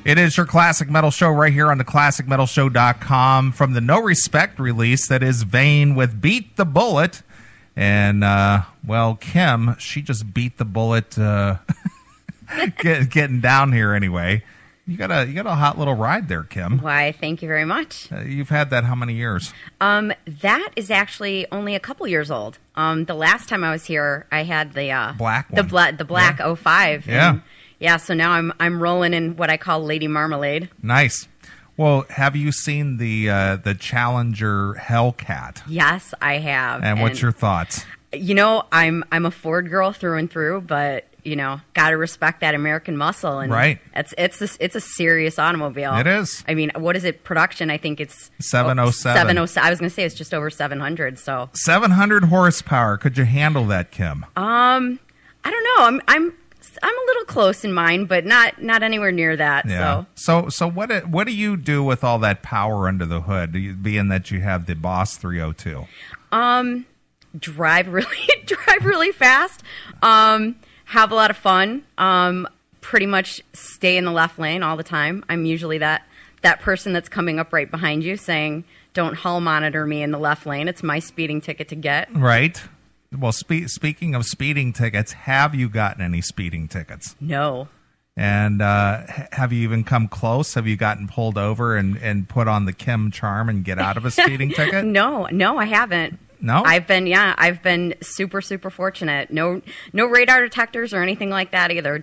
It is your Classic Metal Show right here on the ClassicMetalShow.com from the No Respect release that is Vane with Beat the Bullet. And, well, Kim, she just beat the bullet getting down here anyway. You got a hot little ride there, Kim. Why, thank you very much. You've had that how many years? That is actually only a couple years old. The last time I was here, I had the black one. The black 05. Yeah. Yeah, so now I'm rolling in what I call Lady Marmalade. Nice. Well, have you seen the Challenger Hellcat? Yes, I have. And what's your thoughts? You know, I'm a Ford girl through and through, but you know, got to respect that American muscle. And right. It's a serious automobile. It is. I mean, what is it? Production, I think it's 707. 707. I was going to say it's just over 700. So 700 horsepower. Could you handle that, Kim? I don't know. I'm a little close in mine, but not anywhere near that. Yeah. So what do you do with all that power under the hood, being that you have the Boss 302? Drive really fast. Have a lot of fun. Pretty much stay in the left lane all the time. I'm usually that person that's coming up right behind you saying, "Don't hull monitor me in the left lane. It's my speeding ticket to get." Right. Well, speaking of speeding tickets, have you gotten any speeding tickets? No. And have you even come close? Have you gotten pulled over and put on the Kim charm and get out of a speeding ticket? No, I haven't. No? I've been super, super fortunate. No radar detectors or anything like that either.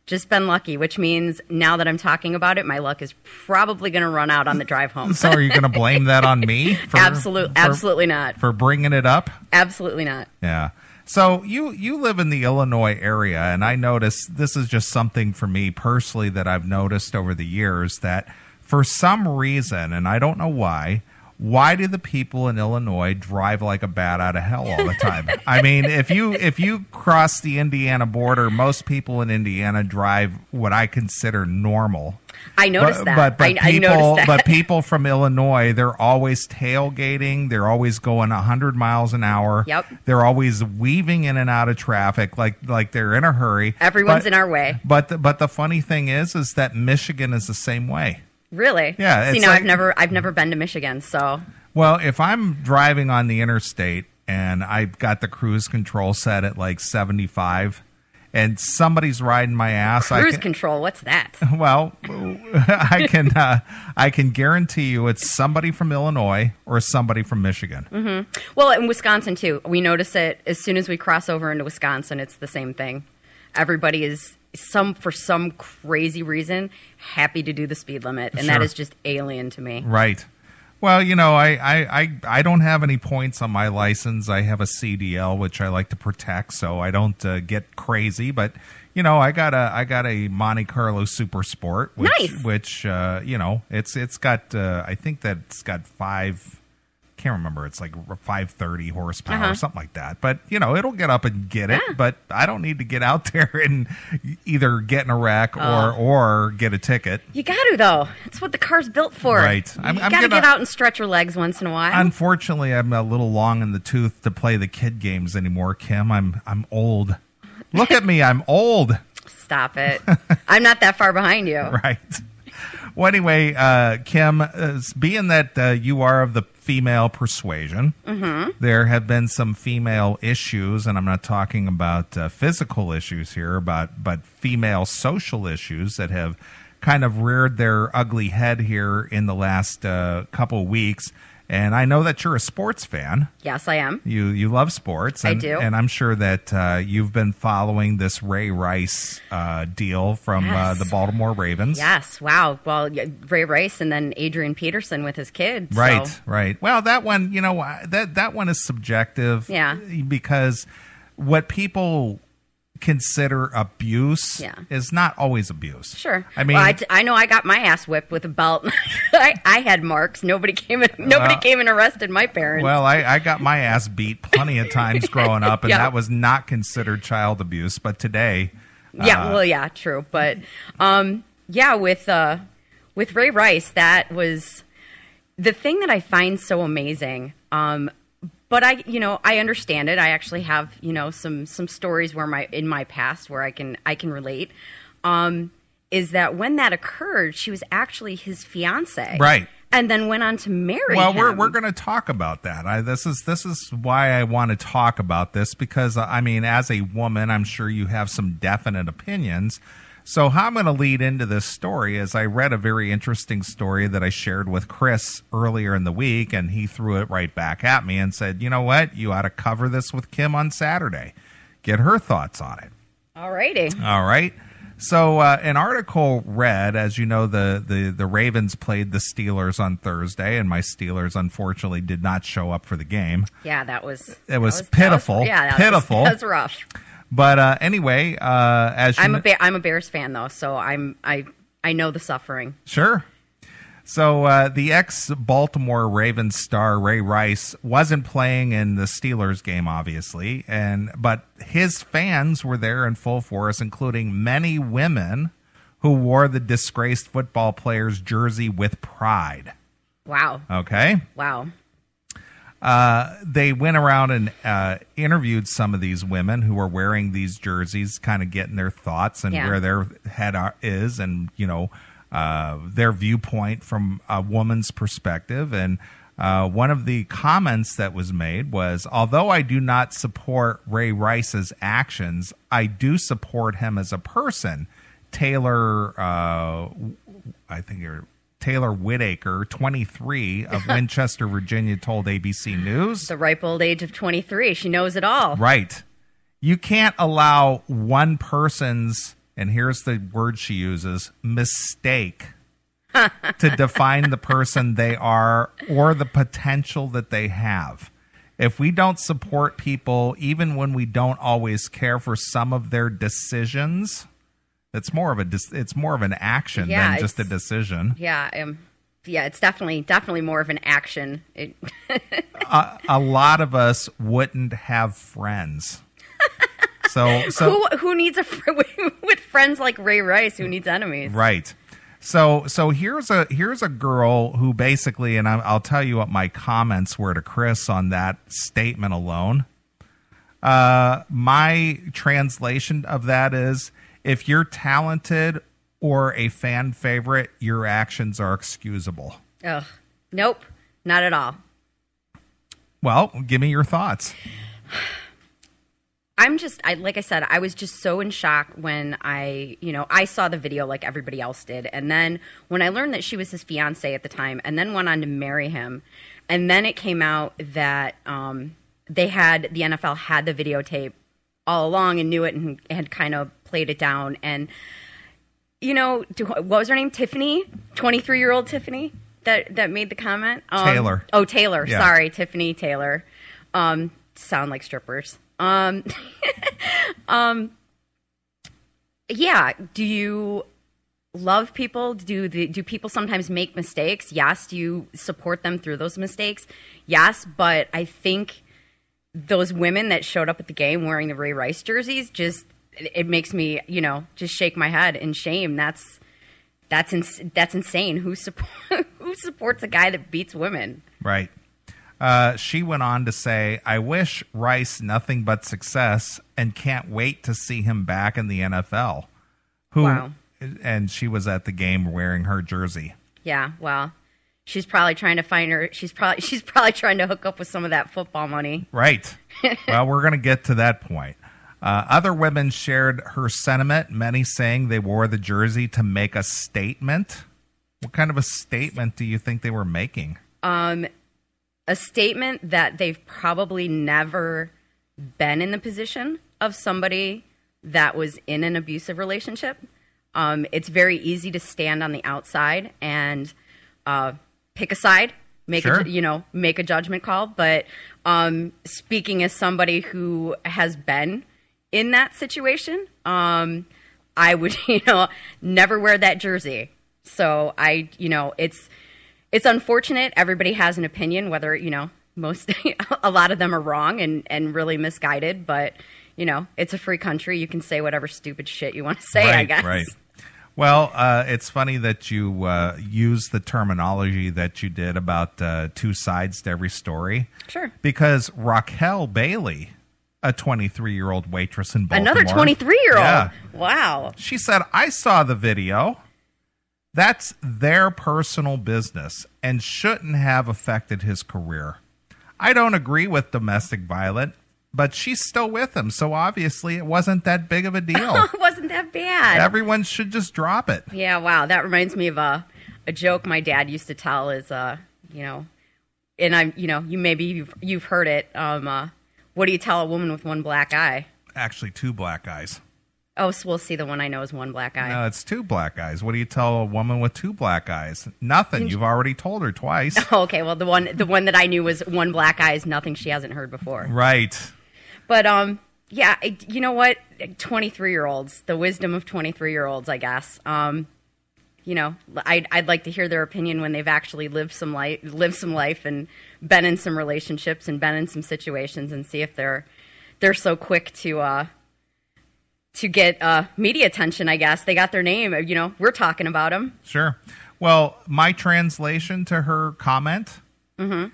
Just been lucky, which means now that I'm talking about it, my luck is probably going to run out on the drive home. So are you going to blame that on me? Absolutely not. For bringing it up? Absolutely not. Yeah. So you live in the Illinois area, and I noticed this is just something for me personally that I've noticed over the years that for some reason, and I don't know why do the people in Illinois drive like a bat out of hell all the time? I mean, if you cross the Indiana border, most people in Indiana drive what I consider normal. I noticed that. I noticed that. But people from Illinois, they're always tailgating. They're always going 100 miles an hour. Yep. They're always weaving in and out of traffic like they're in a hurry. Everyone's in our way. But the funny thing is that Michigan is the same way. Really? Yeah. See, now I've never been to Michigan, so. Well, if I'm driving on the interstate and I've got the cruise control set at like 75, and somebody's riding my ass, cruise control. What's that? Well, I can guarantee you it's somebody from Illinois or somebody from Michigan. Mm-hmm. Well, in Wisconsin too, we notice it as soon as we cross over into Wisconsin. It's the same thing. Everybody is for some crazy reason happy to do the speed limit, and Sure. that is just alien to me. Right. Well, you know, I don't have any points on my license. I have a CDL, which I like to protect, so I don't get crazy. But you know, I got a Monte Carlo Super Sport, which you know, it's got I think that it's got can't remember. It's like 530 horsepower or something like that. But, you know, it'll get up and get it. But I don't need to get out there and either get in a wreck or get a ticket. You got to, though. That's what the car's built for. Right. You got to get out and stretch your legs once in a while. Unfortunately, I'm a little long in the tooth to play the kid games anymore, Kim. I'm old. Look at me. I'm old. Stop it. I'm not that far behind you. Right. Well, anyway, Kim, being that you are of the female persuasion, there have been some female issues, and I'm not talking about physical issues here, but female social issues that have kind of reared their ugly head here in the last couple of weeks. And I know that you're a sports fan. Yes, I am. You love sports. I do. And I'm sure that you've been following this Ray Rice deal from the Baltimore Ravens. Yes. Wow. Well, Ray Rice and then Adrian Peterson with his kid. Right, so. right. Well, that one, you know, that one is subjective. Yeah. Because what people consider abuse is not always abuse. Sure. I mean, well, I know I got my ass whipped with a belt. I had marks. Nobody came and arrested my parents. Well, I got my ass beat plenty of times growing up, and that was not considered child abuse. But today, true. But with Ray Rice, that was the thing that I find so amazing. But I understand it. I actually have, some stories where in my past where I can relate. is that when that occurred, she was actually his fiance. Right. And then went on to marry him. Well, we're going to talk about that. This is why I want to talk about this, because, I mean, as a woman, I'm sure you have some definite opinions. So how I'm going to lead into this story is I read a very interesting story that I shared with Chris earlier in the week, and he threw it right back at me and said, you know what? You ought to cover this with Kim on Saturday. Get her thoughts on it. All righty. All right. So an article read, as you know, the Ravens played the Steelers on Thursday, and my Steelers unfortunately did not show up for the game. Yeah, that was pitiful. Pitiful. That was rough. But anyway, as you I'm a Bears fan though, so I know the suffering. Sure. So the ex-Baltimore Ravens star Ray Rice wasn't playing in the Steelers game, obviously, but his fans were there in full force, including many women who wore the disgraced football player's jersey with pride. Wow. Okay. Wow. They went around and interviewed some of these women who were wearing these jerseys, kind of getting their thoughts and where their head is, and their viewpoint from a woman's perspective. And one of the comments that was made was, although I do not support Ray Rice's actions, I do support him as a person. Taylor Whitaker, 23, of Winchester, Virginia, told ABC News. The ripe old age of 23. She knows it all. Right. You can't allow one person's, and here's the word she uses, mistake to define the person they are or the potential that they have. If we don't support people, even when we don't always care for some of their decisions, it's more of an action than just a decision. Yeah, it's definitely more of an action. A lot of us wouldn't have friends. So who needs with friends like Ray Rice? Who needs enemies? Right. So here's a girl who basically, and I'll tell you what my comments were to Chris on that statement alone. My translation of that is, if you're talented or a fan favorite, your actions are excusable. Ugh. Nope. Not at all. Well, give me your thoughts. Like I said, I was just so in shock when I saw the video like everybody else did. And then when I learned that she was his fiance at the time and then went on to marry him. And then it came out that the NFL had the videotape all along and knew it and had kind of played it down. And, what was her name? Tiffany? 23-year-old Tiffany that made the comment? Taylor. Oh, Taylor. Yeah. Sorry, Tiffany Taylor. Sound like strippers. Yeah. Do you love people? Do people sometimes make mistakes? Yes. Do you support them through those mistakes? Yes. But I think those women that showed up at the game wearing the Ray Rice jerseys, it makes me, just shake my head in shame. That's insane. Who supports a guy that beats women? Right. She went on to say, I wish Rice nothing but success and can't wait to see him back in the NFL. Wow. And she was at the game wearing her jersey. Yeah, well, she's probably trying to find her. She's probably trying to hook up with some of that football money. Right. Well, we're going to get to that point. Other women shared her sentiment, many saying they wore the jersey to make a statement. What kind of a statement do you think they were making? A statement that they've probably never been in the position of somebody that was in an abusive relationship. It's very easy to stand on the outside and pick a side, make a judgment call. But speaking as somebody who has been in that situation, I would never wear that jersey. So it's unfortunate. Everybody has an opinion, whether, a lot of them are wrong and really misguided, but, it's a free country. You can say whatever stupid shit you want to say, I guess. Right. Well, it's funny that you use the terminology that you did about two sides to every story. Sure. Because Raquel Bailey a 23-year-old waitress in Baltimore. Another 23-year-old? Yeah. Wow. She said, I saw the video. That's their personal business and shouldn't have affected his career. I don't agree with domestic violence, but she's still with him, so obviously it wasn't that big of a deal. It wasn't that bad. Everyone should just drop it. Yeah, wow. That reminds me of a joke my dad used to tell is, and I'm, you've heard it. What do you tell a woman with one black eye? Actually, 2 black eyes. Oh, so we'll see. The one I know is one black eye. No, it's 2 black eyes. What do you tell a woman with 2 black eyes? Nothing. You've already told her twice. Oh, okay. Well, the one that I knew was one black eye is nothing she hasn't heard before. Right. But yeah. You know what? 23-year-olds. The wisdom of 23-year-olds, I guess. I'd like to hear their opinion when they've actually lived some life and been in some relationships and been in some situations, and see if they're so quick to get media attention. I guess they got their name. We're talking about them. Sure. Well, my translation to her comment: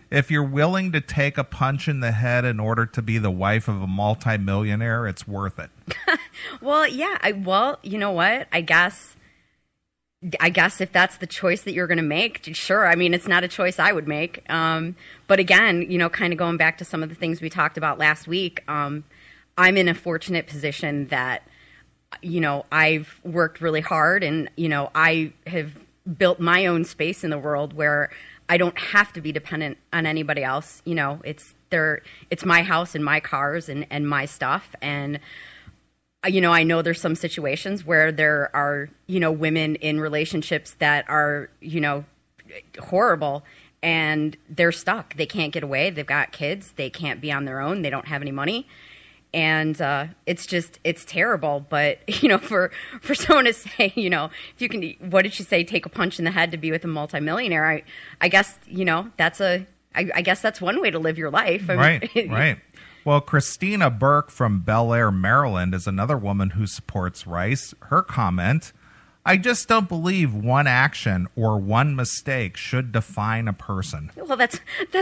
if you're willing to take a punch in the head in order to be the wife of a multimillionaire, it's worth it. Well, yeah. You know what? I guess if that's the choice that you're going to make, sure. I mean, it's not a choice I would make. But again, kind of going back to some of the things we talked about last week, I'm in a fortunate position that, I've worked really hard and, I have built my own space in the world where I don't have to be dependent on anybody else. It's my house and my cars and my stuff. And I know there's some situations where there are, women in relationships that are, horrible, and they're stuck. They can't get away. They've got kids. They can't be on their own. They don't have any money. And it's terrible. But, for someone to say, if you can, what did she say, take a punch in the head to be with a multimillionaire? I guess, I guess that's one way to live your life. Right. Well, Christina Burke from Bel Air, Maryland, is another woman who supports Rice. Her comment: I just don't believe one action or one mistake should define a person. Well, that's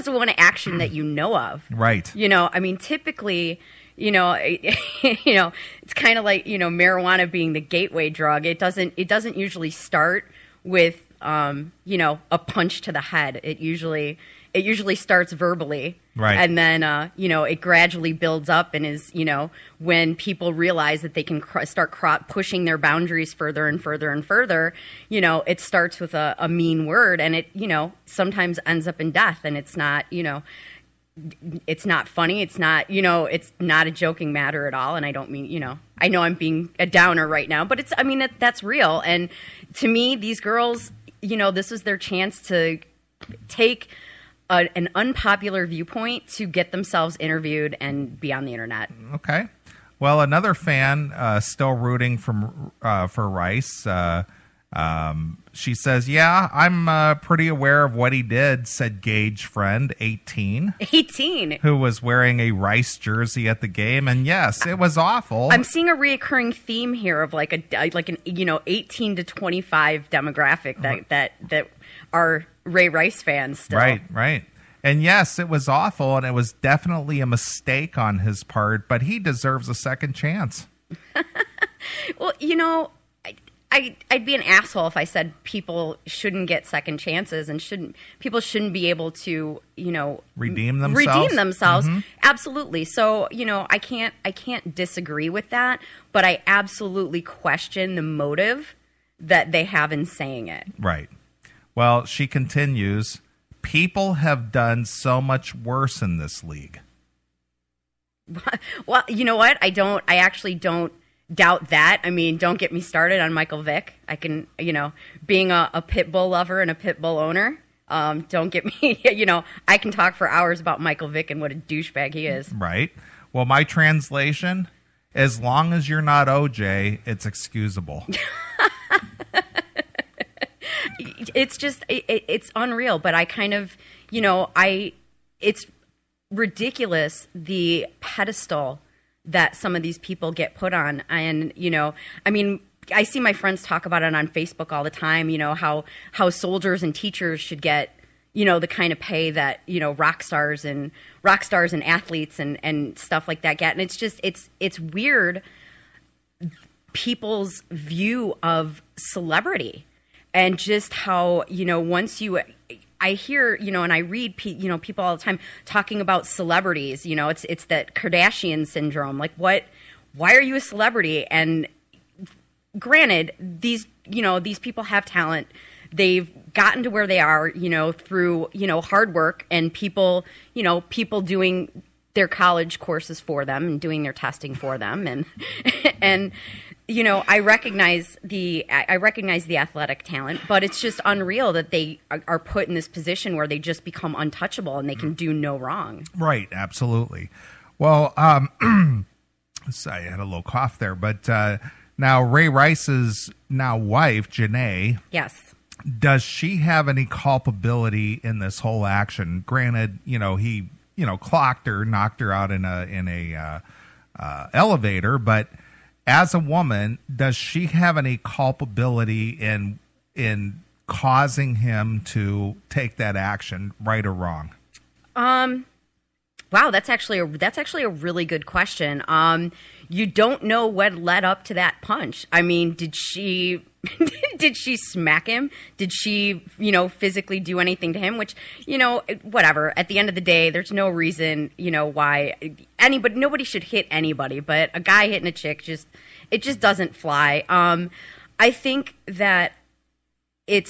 one action that you know of. Right. Typically, it's kind of like, marijuana being the gateway drug. It doesn't usually start with, a punch to the head. It usually starts verbally. Right. And then, it gradually builds up and is, when people realize that they can start pushing their boundaries further and further and further, it starts with a mean word, and it, sometimes ends up in death. And it's not, it's not funny. It's not, it's not a joking matter at all. And I don't mean, I know I'm being a downer right now, but that's real. And to me, these girls, this is their chance to take an unpopular viewpoint to get themselves interviewed and be on the internet. Okay. Well, another fan still rooting for Rice. She says, yeah, I'm pretty aware of what he did, said Gage Friend, 18. 18? Who was wearing a Rice jersey at the game. And yes, it was awful. I'm seeing a reoccurring theme here of like an 18 to 25 demographic that are Ray Rice fans still. Right. And yes, it was awful, and it was definitely a mistake on his part, but he deserves a second chance. Well, I'd be an asshole if I said people shouldn't get second chances and people shouldn't be able to, redeem themselves. Mm-hmm. Absolutely. So, I can't disagree with that, but I absolutely question the motive that they have in saying it. Right. Well, she continues, people have done so much worse in this league. Well, you know what? I actually don't doubt that. I mean, don't get me started on Michael Vick. I can, being a pit bull lover and a pit bull owner, don't get me, I can talk for hours about Michael Vick and what a douchebag he is. Right. Well, my translation, as long as you're not OJ, it's excusable. It's just, it's unreal, but I kind of, it's ridiculous, the pedestal that some of these people get put on. And, I see my friends talk about it on Facebook all the time, how soldiers and teachers should get, the kind of pay that, rock stars and athletes and stuff like that get. And it's weird people's view of celebrity and just how, I hear, and I read, people all the time talking about celebrities, it's that Kardashian syndrome. Like why are you a celebrity? And granted, these people have talent. They've gotten to where they are, through, hard work and people doing their college courses for them and doing their testing for them. And I recognize the athletic talent, but it's just unreal that they are put in this position where they just become untouchable and they can do no wrong. Right. Absolutely. Well, sorry, I had a little cough there, but now Ray Rice's wife, Janae. Yes. Does she have any culpability in this whole action? Granted, he, clocked her, knocked her out in a elevator, but as a woman, does she have any culpability in causing him to take that action, right or wrong? Wow, that's actually a really good question. You don't know what led up to that punch. I mean, did she smack him? Did she, physically do anything to him? Which, whatever. At the end of the day, there's no reason, why nobody should hit anybody. But a guy hitting a chick it just doesn't fly. I think that it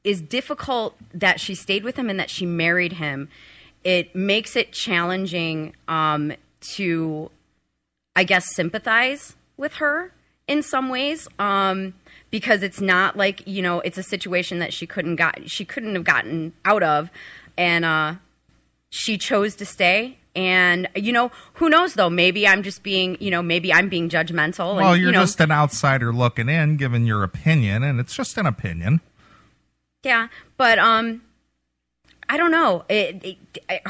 is difficult that she stayed with him and that she married him. It makes it challenging to, I guess, sympathize with her in some ways, because it's not like, it's a situation that she couldn't have gotten out of, and she chose to stay. And who knows though? Maybe I'm just being, maybe I'm being judgmental. Well, and, you're just an outsider looking in, giving your opinion, and it's just an opinion. Yeah, but I don't know.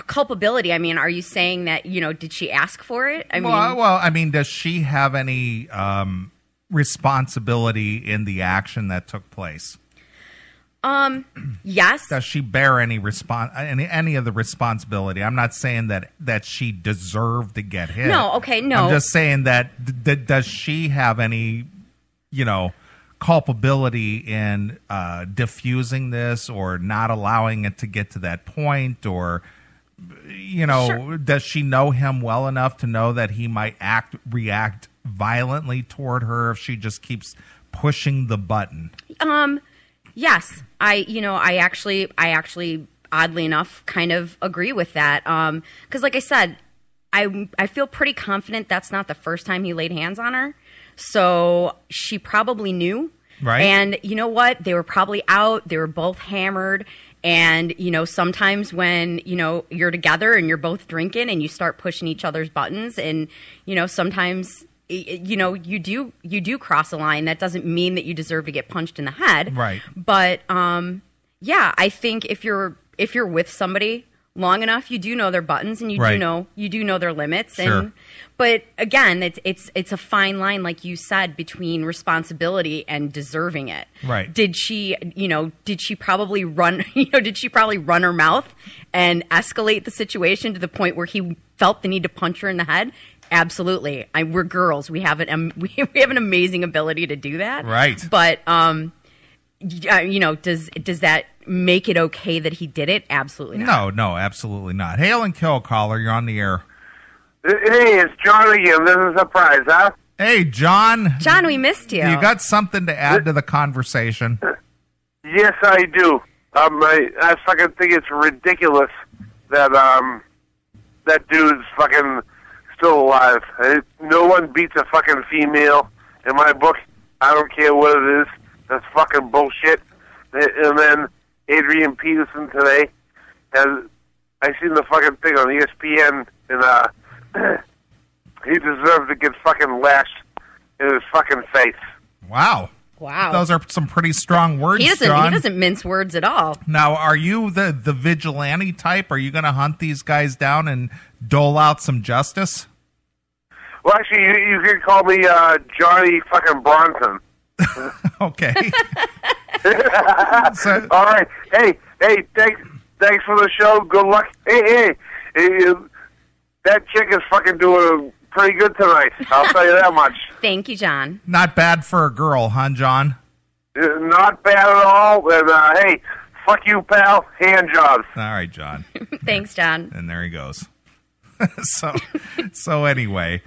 Culpability. I mean, are you saying that did she ask for it? I mean, does she have any responsibility in the action that took place? Yes. Does she bear any any of the responsibility? I'm not saying that she deserved to get hit. No. Okay. No. I'm just saying that does she have any, culpability in diffusing this or not allowing it to get to that point, or sure. Does she know him well enough to know that he might react violently toward her if she just keeps pushing the button? Yes, I actually oddly enough kind of agree with that. Because like I said, I feel pretty confident that's not the first time he laid hands on her. So she probably knew. Right. And you know what? They were probably out. They were both hammered. And, sometimes when, you're together and you're both drinking and you start pushing each other's buttons and, sometimes, you do cross a line. That doesn't mean that you deserve to get punched in the head. Right. But, yeah, I think if you're with somebody long enough, you do know their buttons and you do know their limits. Sure. And, but again, it's a fine line, like you said, between responsibility and deserving it. Right. Did she probably run, run her mouth and escalate the situation to the point where he felt the need to punch her in the head? Absolutely. We're girls. We have an amazing ability to do that. Right. But, does that make it okay that he did it? Absolutely not. No, absolutely not. Hail and kill, caller. You're on the air. Hey, it's John again. This is a surprise, huh? Hey, John. John, we missed you. You got something to add to the conversation? Yes, I do. I fucking think it's ridiculous that that dude's fucking still alive. No one beats a fucking female in my book. I don't care what it is. That's fucking bullshit. And then Adrian Peterson today I seen the fucking thing on ESPN, and he deserved to get fucking lashed in his fucking face. Wow. Those are some pretty strong words, John. He doesn't mince words at all. Now, are you the vigilante type? Are you going to hunt these guys down and dole out some justice? Well, actually, you can call me Johnny fucking Bronson. Okay. So, all right. Hey, Hey, thanks for the show. Good luck. Hey, that chick is fucking doing pretty good tonight. I'll tell you that much. Thank you, John. Not bad for a girl, huh, John? Not bad at all. And hey, fuck you, pal. Hand jobs. All right, John. Thanks, John. And there he goes. So anyway,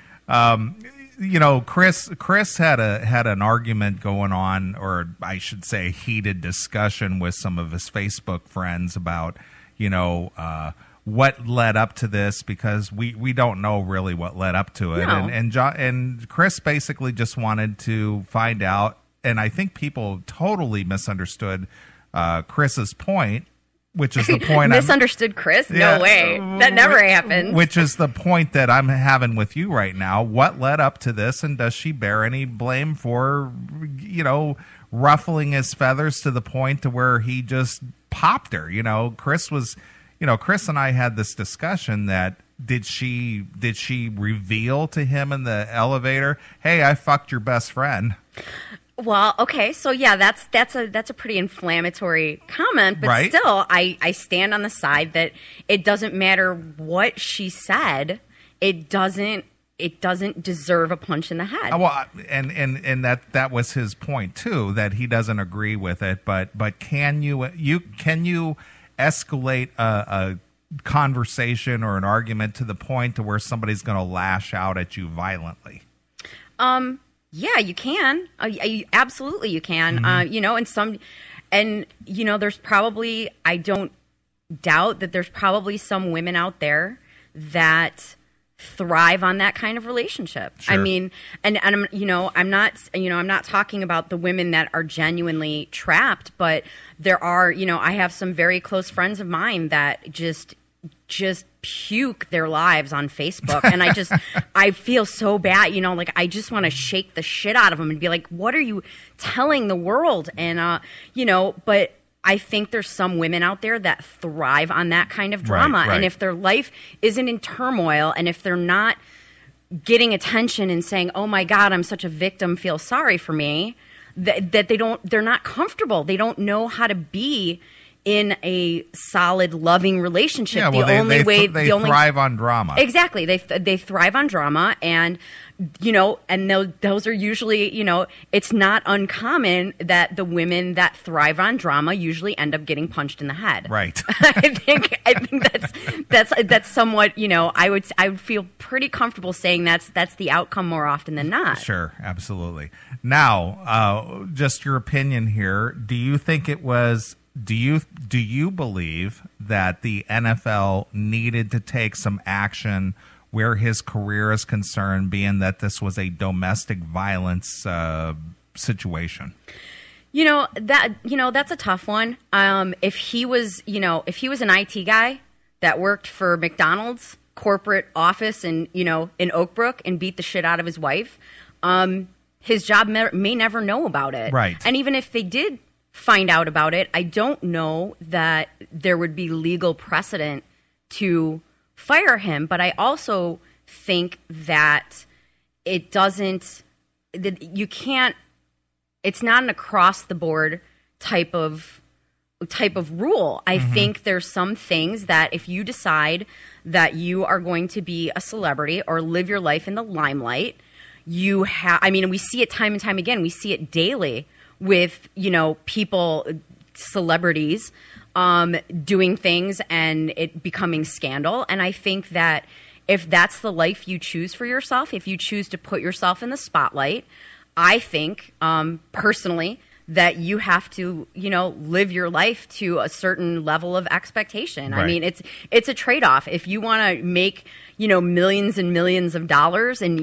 Chris had an argument going on, or I should say, heated discussion with some of his Facebook friends about, what led up to this, because we don't know really what led up to it. No. And Chris basically just wanted to find out, and I think people totally misunderstood Chris's point, which is the point. Misunderstood Chris? Yeah, no way. That never happens. Which is the point that I'm having with you right now. What led up to this, and does she bear any blame for, ruffling his feathers to the point to where he just popped her? Chris and I had this discussion that did she reveal to him in the elevator, "Hey, I fucked your best friend"? Well, okay, so yeah, that's a pretty inflammatory comment, but right? Still, I stand on the side that it doesn't matter what she said, it doesn't deserve a punch in the head. Well, and that was his point too, that he doesn't agree with it. But can you escalate a conversation or an argument to the point to where somebody's going to lash out at you violently? Yeah, you can. Absolutely, you can. Mm-hmm. There's probably, I don't doubt that there's probably some women out there that thrive on that kind of relationship. Sure. I mean, and I'm not talking about the women that are genuinely trapped, but there are, I have some very close friends of mine that just puke their lives on Facebook, and I feel so bad, I just want to shake the shit out of them and be like, what are you telling the world? And but I think there's some women out there that thrive on that kind of drama. Right. And if their life isn't in turmoil, and if they're not getting attention and saying, "Oh my God, I'm such a victim, feel sorry for me," they're not comfortable. They don't know how to be in a solid, loving relationship. Yeah, well, they thrive on drama. Exactly. They thrive on drama, and those are usually, it's not uncommon that the women that thrive on drama usually end up getting punched in the head. Right. I think that's somewhat, I would feel pretty comfortable saying that's the outcome more often than not. Sure, absolutely. Now, just your opinion here. Do you think it was? Do you believe that the NFL needed to take some action where his career is concerned, being that this was a domestic violence situation? That's a tough one. If he was an IT guy that worked for McDonald's corporate office in Oak Brook and beat the shit out of his wife, his job may never know about it. Right. And even if they did find out about it, I don't know that there would be legal precedent to fire him. But I also think that it's not an across the board type of rule. I think there's some things that if you decide that you are going to be a celebrity or live your life in the limelight, we see it time and time again. We see it daily with, people, celebrities, doing things and it becoming scandal. And I think that if that's the life you choose for yourself, if you choose to put yourself in the spotlight, I think, personally, that you have to, live your life to a certain level of expectation. Right. I mean, it's a trade-off. If you want to make, millions and millions of dollars and,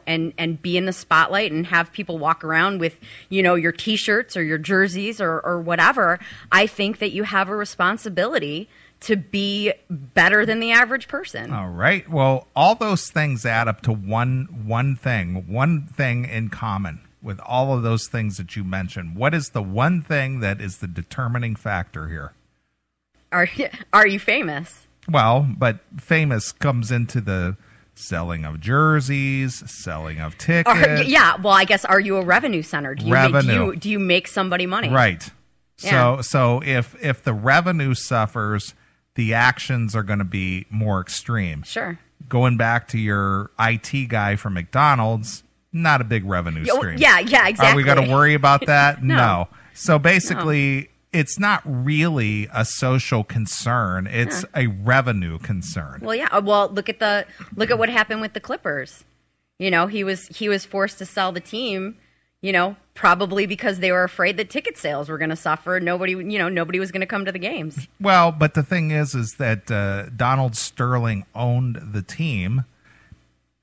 and be in the spotlight and have people walk around with, your T-shirts or your jerseys or whatever, I think that you have a responsibility to be better than the average person. All right. Well, all those things add up to one thing in common with all of those things that you mentioned. What is the one thing that is the determining factor here? Are you famous? Well, but famous comes into the selling of jerseys, selling of tickets. Well, I guess, are you a revenue center? Do you make somebody money? Right. So if the revenue suffers, the actions are going to be more extreme. Sure. Going back to your IT guy from McDonald's, not a big revenue stream. Yeah, exactly. Are we going to worry about that? No. So basically, it's not really a social concern. It's a revenue concern. Well, yeah. Well, look at what happened with the Clippers. You know, he was forced to sell the team, you know, probably because they were afraid that ticket sales were going to suffer. Nobody was going to come to the games. Well, but the thing is that Donald Sterling owned the team.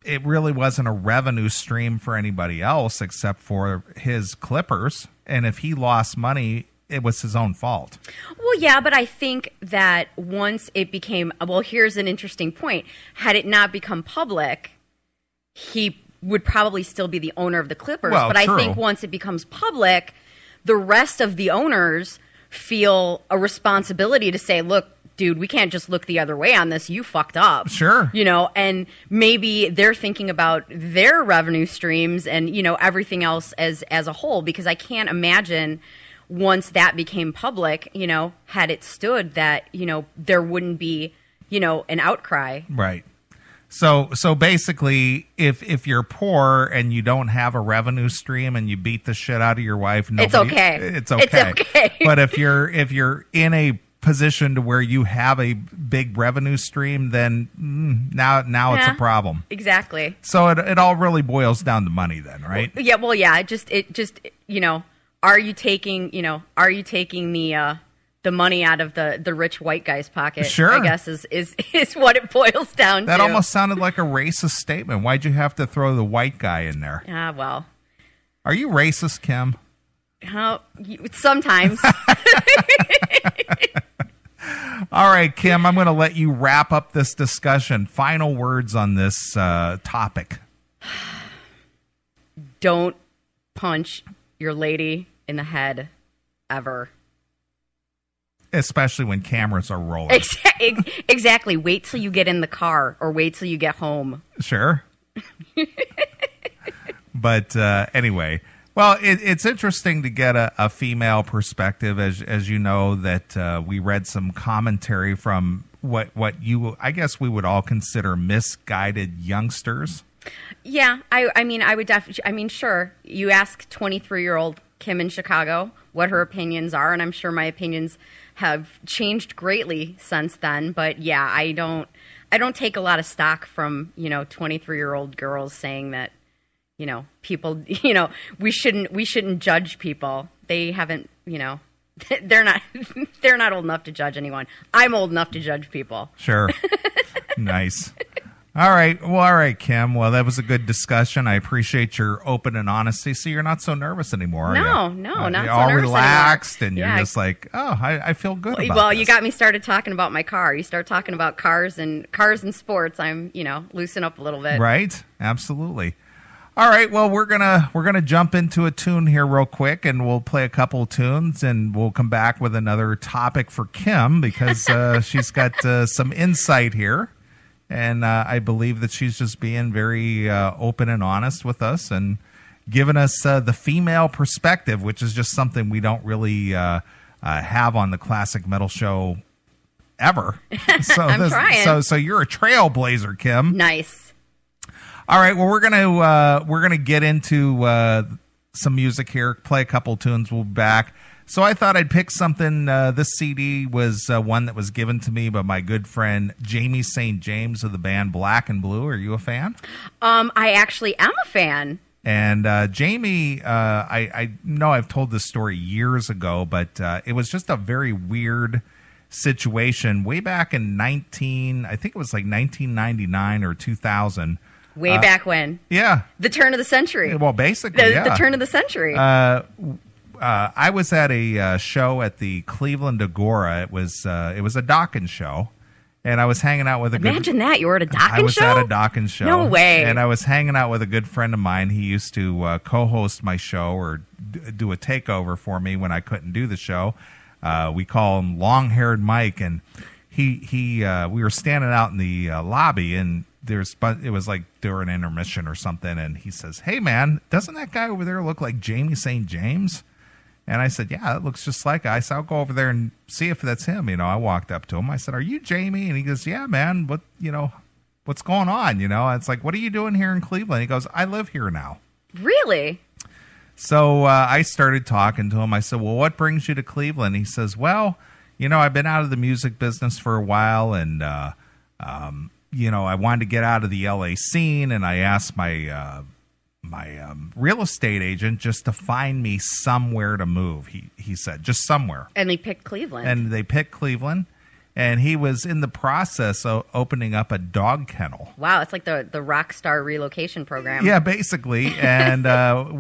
It really wasn't a revenue stream for anybody else except for his Clippers. And if he lost money, it was his own fault. Well, yeah, but I think that once it became, well, here's an interesting point. Had it not become public, he would probably still be the owner of the Clippers. Well, but true. I think once it becomes public, the rest of the owners feel a responsibility to say, look, dude, we can't just look the other way on this. You fucked up. Sure. You know, and maybe they're thinking about their revenue streams and, you know, everything else as a whole, because I can't imagine once that became public, you know, had it stood that, you know, there wouldn't be, you know, an outcry. Right. So basically, if you're poor and you don't have a revenue stream and you beat the shit out of your wife, It's okay. It's okay. But if you're in a position to where you have a big revenue stream, then now it's a problem. Exactly. So it all really boils down to money then, right? Yeah. Well, yeah. It just you know, are you taking the money out of the rich white guy's pocket? Sure. I guess is what it boils down to. That almost sounded like a racist statement. Why'd you have to throw the white guy in there? Well. Are you racist, Kim? Sometimes. All right, Kim, I'm going to let you wrap up this discussion. Final words on this topic. Don't punch your lady in the head ever. Especially when cameras are rolling. Exactly. Wait till you get in the car or wait till you get home. Sure. But anyway, well, it's interesting to get a female perspective, as you know, that we read some commentary from what you, I guess we would all consider misguided youngsters. Yeah, I mean, I would definitely, I mean, sure, you ask 23-year-old Kim in Chicago what her opinions are, and I'm sure my opinions have changed greatly since then, but yeah, I don't take a lot of stock from, 23-year-old girls saying that, people, we shouldn't judge people. They haven't, they're not old enough to judge anyone. I'm old enough to judge people. Sure. Nice. All right. Well, all right, Kim. Well, that was a good discussion. I appreciate your open and honesty. So you're not so nervous anymore, are you? No, not you're so all nervous relaxed, anymore. and you're just like, oh, I feel good about Well, this. you got me started talking about my car. You start talking about cars and sports. I'm, loosen up a little bit. Right. Absolutely. All right. Well, we're gonna jump into a tune here real quick, and we'll play a couple tunes, and we'll come back with another topic for Kim because she's got some insight here. And I believe that she's just being very open and honest with us and giving us the female perspective, which is just something we don't really have on the Classic Metal Show ever. So I'm trying. So you're a trailblazer, Kim. Nice. All right. Well, we're gonna get into some music here. Play a couple tunes. We'll be back. So I thought I'd pick something. This CD was one that was given to me by my good friend Jamie St. James of the band Black and Blue. Are you a fan? I actually am a fan. And Jamie, I know I've told this story years ago, but it was just a very weird situation way back in I think it was like 1999 or 2000. Way back when. Yeah. The turn of the century. Well, basically, the turn of the century. I was at a show at the Cleveland Agora. It was a Dawkins show, and I was hanging out with Imagine that you were at a Dawkins show. I was at a Dawkins show. No way. And I was hanging out with a good friend of mine. He used to co-host my show or do a takeover for me when I couldn't do the show. We call him Long-Haired Mike, and we were standing out in the lobby, and it was like during intermission or something, and he says, "Hey man, doesn't that guy over there look like Jamie St. James?" And I said, yeah, it looks just like it. I said, I'll go over there and see if that's him. I walked up to him. I said, are you Jamie? And he goes, yeah, man. What's going on? It's like, what are you doing here in Cleveland? He goes, I live here now. Really? So I started talking to him. I said, well, what brings you to Cleveland? He says, well, I've been out of the music business for a while, and, I wanted to get out of the L.A. scene, and I asked my real estate agent just to find me somewhere to move. He said, just somewhere. And they picked Cleveland. And they picked Cleveland. And he was in the process of opening up a dog kennel. Wow, it's like the rock star relocation program. Yeah, basically. And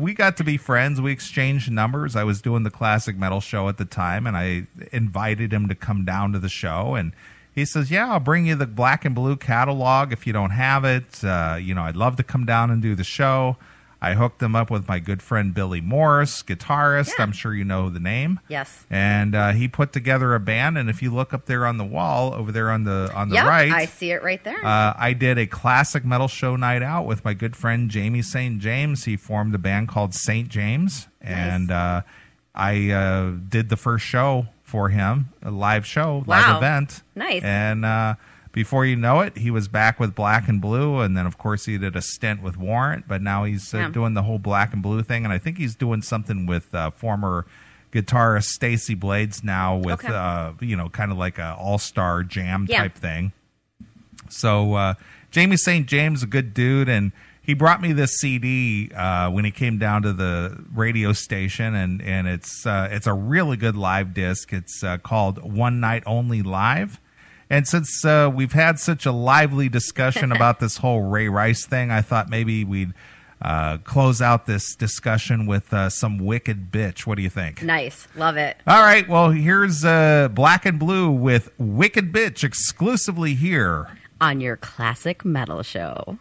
we got to be friends. We exchanged numbers. I was doing the Classic Metal show at the time, and I invited him to come down to the show. And he says, yeah, I'll bring you the Black and Blue catalog if you don't have it. I'd love to come down and do the show. I hooked him up with my good friend Billy Morris, guitarist. Yeah. I'm sure you know the name. Yes. And he put together a band. And if you look up there on the wall, over there on the Yep, right, I see it right there. I did a classic metal show night out with my good friend Jamie St. James. He formed a band called St. James, and I did the first show for him, a live show, live event. Nice. And before you know it, he was back with Black and Blue, and then, of course, he did a stint with Warrant, but now he's doing the whole Black and Blue thing, and I think he's doing something with former guitarist Stacey Blades now with, kind of like a all-star jam type thing. So Jamie St. James, a good dude, and he brought me this CD when he came down to the radio station, and it's a really good live disc. It's called One Night Only Live. And since we've had such a lively discussion about this whole Ray Rice thing, I thought maybe we'd close out this discussion with some Wicked Bitch. What do you think? Nice. Love it. All right. Well, here's Black and Blue with Wicked Bitch exclusively here on your Classic Metal Show.